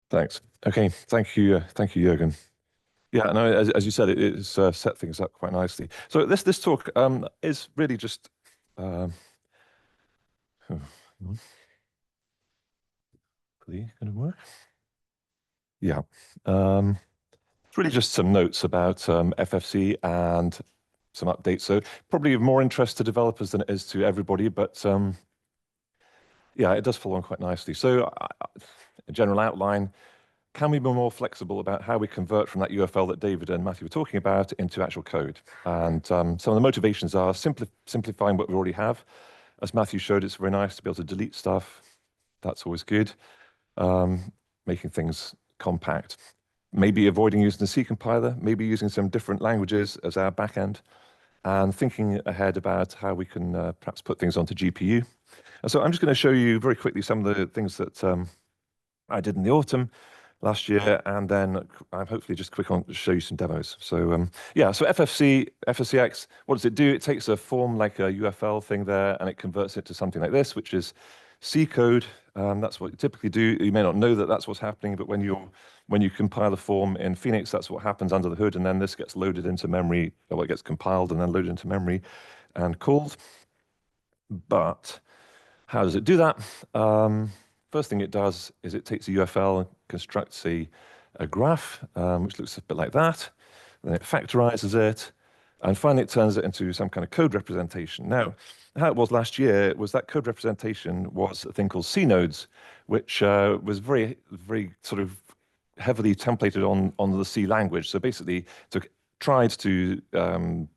Thanks. Okay, thank you, Jürgen. Yeah, no, as you said, it's set things up quite nicely. So this talk is really just um, hopefully going to work. Yeah, it's really just some notes about FFC and some updates. So probably of more interest to developers than it is to everybody, but yeah, it does follow on quite nicely. So a general outline. Can we be more flexible about how we convert from that UFL that David and Matthew were talking about into actual code? And some of the motivations are simplifying what we already have. As Matthew showed, it's very nice to be able to delete stuff. That's always good. Making things compact. Maybe avoiding using the C compiler, maybe using some different languages as our backend, and thinking ahead about how we can perhaps put things onto GPU. And so I'm just going to show you very quickly some of the things that I did in the autumn last year, and then I'm hopefully just quick on to show you some demos. So yeah, so ffcx, what does it do? It takes a form like a UFL thing there, and it converts it to something like this, which is C code. That's what you typically do. You may not know that that's what's happening, but when you compile a form in FEniCS, that's what happens under the hood, and then this gets loaded into memory, or it gets compiled and then loaded into memory and called. But how does it do that? First thing it does is it takes a UFL and constructs a graph, which looks a bit like that. Then it factorizes it, and finally it turns it into some kind of code representation. Now, how it was last year was that code representation was a thing called C nodes, which was very, very sort of heavily templated on the C language. So basically, tried to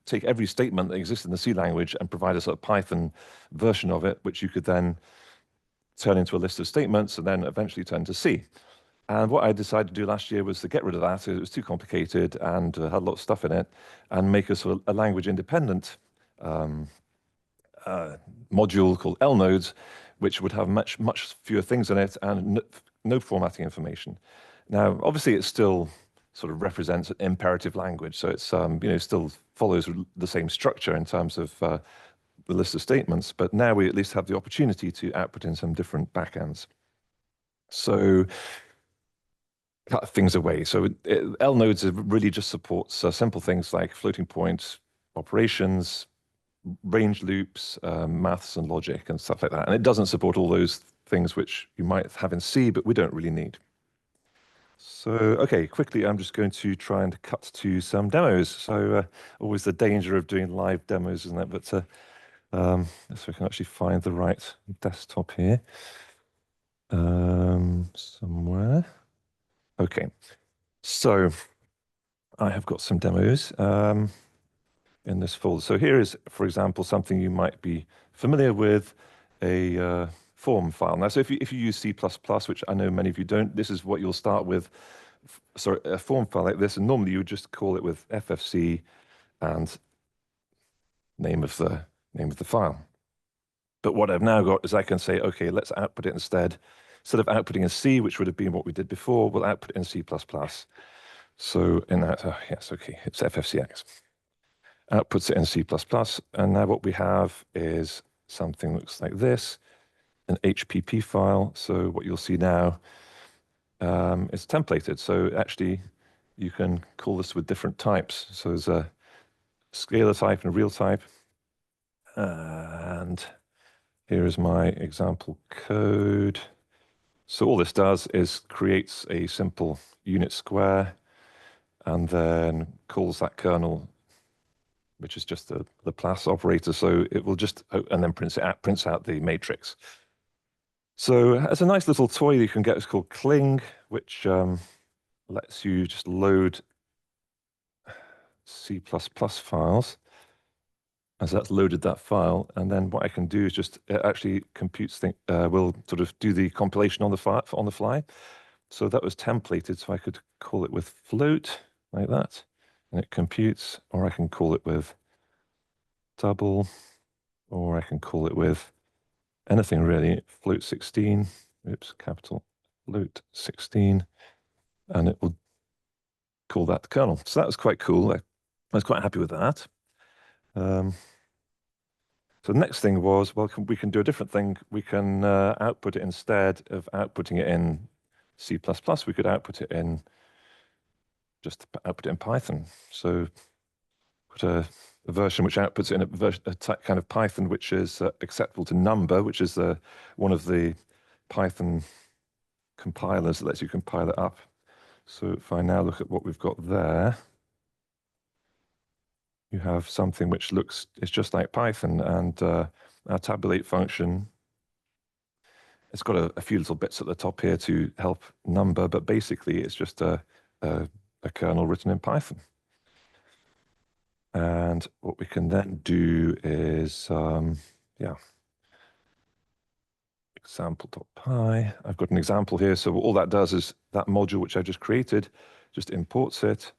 take every statement that exists in the C language and provide a sort of Python version of it, which you could then turn into a list of statements and then eventually turn to C. And what I decided to do last year was to get rid of that. It was too complicated and had a lot of stuff in it, and make a sort of a language independent module called L nodes, which would have much fewer things in it and no formatting information. Now, obviously, it still sort of represents an imperative language, so it's still follows the same structure in terms of the list of statements, but now we at least have the opportunity to output in some different backends. So cut things away. So L nodes really just supports simple things like floating point operations, range loops, maths and logic and stuff like that. And it doesn't support all those things which you might have in C, but we don't really need. So, okay, quickly, I'm just going to try and cut to some demos. So always the danger of doing live demos, isn't it? But so we can actually find the right desktop here somewhere. Okay, so I have got some demos in this folder. So here is, for example, something you might be familiar with, a form file. Now, so if you use C++, which I know many of you don't, this is what you'll start with. Sorry, a form file like this, and normally you would just call it with FFC and name of the file. But what I've now got is I can say, okay, let's output it instead. Instead of outputting in C, which would have been what we did before, we'll output it in C++. So in that, yes, okay, it's ffcx. Outputs it in C++, and now what we have is something that looks like this, an HPP file. So what you'll see now is templated. So actually, you can call this with different types. So there's a scalar type and a real type. And here is my example code. So all this does is creates a simple unit square and then calls that kernel, which is just the plus operator. So it will just, and then prints out the matrix. So as a nice little toy you can get, it's called Cling, which lets you just load C++ files. As that's loaded that file, and then what I can do is just it actually computes will sort of do the compilation on the fly. So that was templated, so I could call it with float like that, and it computes, or I can call it with double, or I can call it with anything really. Float 16, oops, capital float 16, and it will call that the kernel. So that was quite cool. I was quite happy with that. So the next thing was, well, we can do a different thing. We can output it instead of outputting it in C++, we could output it in, just output it in Python. So put a version which outputs in a kind of Python which is acceptable to number, which is one of the Python compilers that lets you compile it up. So if I now look at what we've got there, you have something which it's just like Python, and our tabulate function, it's got a few little bits at the top here to help number, but basically it's just a kernel written in Python. And what we can then do is, yeah, example.py. I've got an example here. So all that does is that module which I just created, just imports it,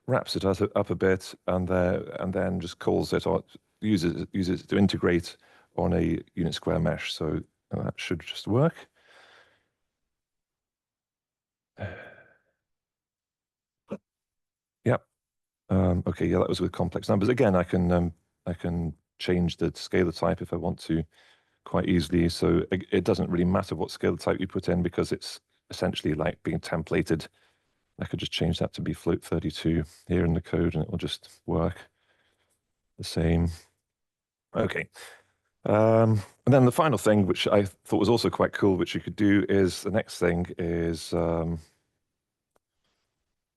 wraps it up a bit, and then just calls it or uses it to integrate on a unit square mesh. So that should just work. Yep. Okay, yeah, that was with complex numbers. Again, I can change the scalar type if I want to quite easily. So it doesn't really matter what scalar type you put in because it's essentially like being templated. I could just change that to be float 32 here in the code and it will just work the same. Okay. And then the final thing, which I thought was also quite cool, which you could do is the next thing is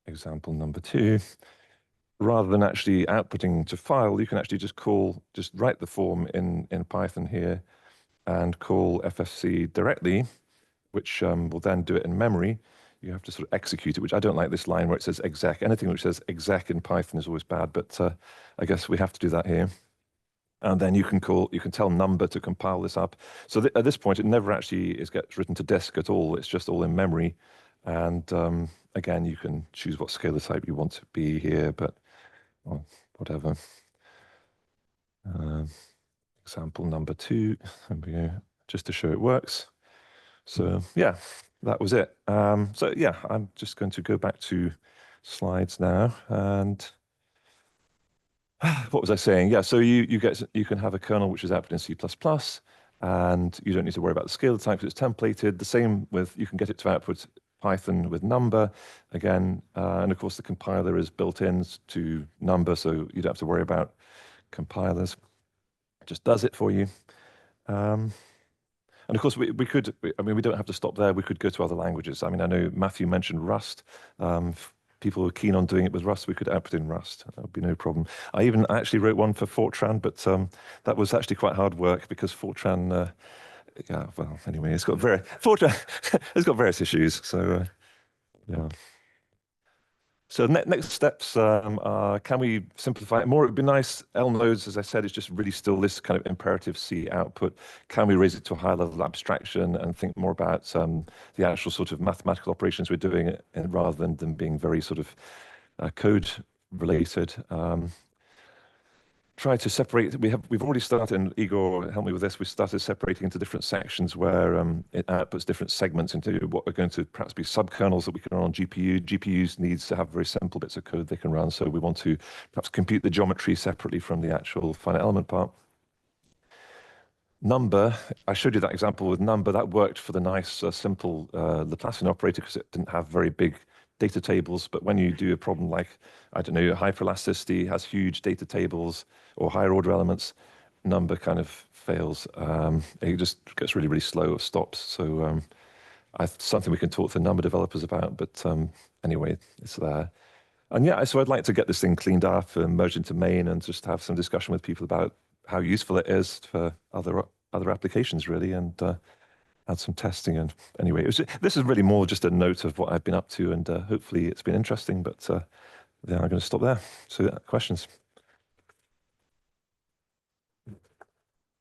example number 2. Rather than actually outputting to file, you can actually just write the form in Python here and call FFC directly, which will then do it in memory. You have to sort of execute it, which I don't like this line where it says exec. Anything which says exec in Python is always bad, but I guess we have to do that here. And then you can tell number to compile this up. So at this point, it never actually gets written to disk at all. It's just all in memory. And again, you can choose what scalar type you want to be here, but well, whatever. Example number 2, just to show it works. So yeah, that was it. So yeah, I'm just going to go back to slides now. And what was I saying? Yeah, so you can have a kernel which is output in C++, and you don't need to worry about the scalar type because it's templated. The same with, you can get it to output Python with number again, and of course the compiler is built in to number, so you don't have to worry about compilers. It just does it for you. And of course, we don't have to stop there. We could go to other languages. I mean, I know Matthew mentioned Rust. If people were keen on doing it with Rust, we could output in Rust. That would be no problem. I actually wrote one for Fortran, but that was actually quite hard work because Fortran, yeah, well, anyway, Fortran has got various issues. So, yeah. So next steps are, can we simplify it more? It would be nice. L nodes, as I said, is just really still this kind of imperative C output. Can we raise it to a higher level of abstraction and think more about the actual sort of mathematical operations we're doing, rather than them being very sort of code related? Try to separate. We've already started, and Igor, help me with this. We started separating into different sections where it outputs different segments into what are going to perhaps be subkernels that we can run on GPU. GPUs needs to have very simple bits of code they can run, so we want to perhaps compute the geometry separately from the actual finite element part. Number, I showed you that example with number. That worked for the nice, simple Laplacian operator because it didn't have very big data tables. But when you do a problem like, I don't know, hyperelasticity has huge data tables or higher order elements, number kind of fails. It just gets really, really slow, stops. So something we can talk to number developers about. But anyway, it's there. And yeah, so I'd like to get this thing cleaned up and merged into main and just have some discussion with people about how useful it is for other applications, really, and add some testing. And anyway, this is really more just a note of what I've been up to, and hopefully it's been interesting. But then I'm going to stop there. So questions.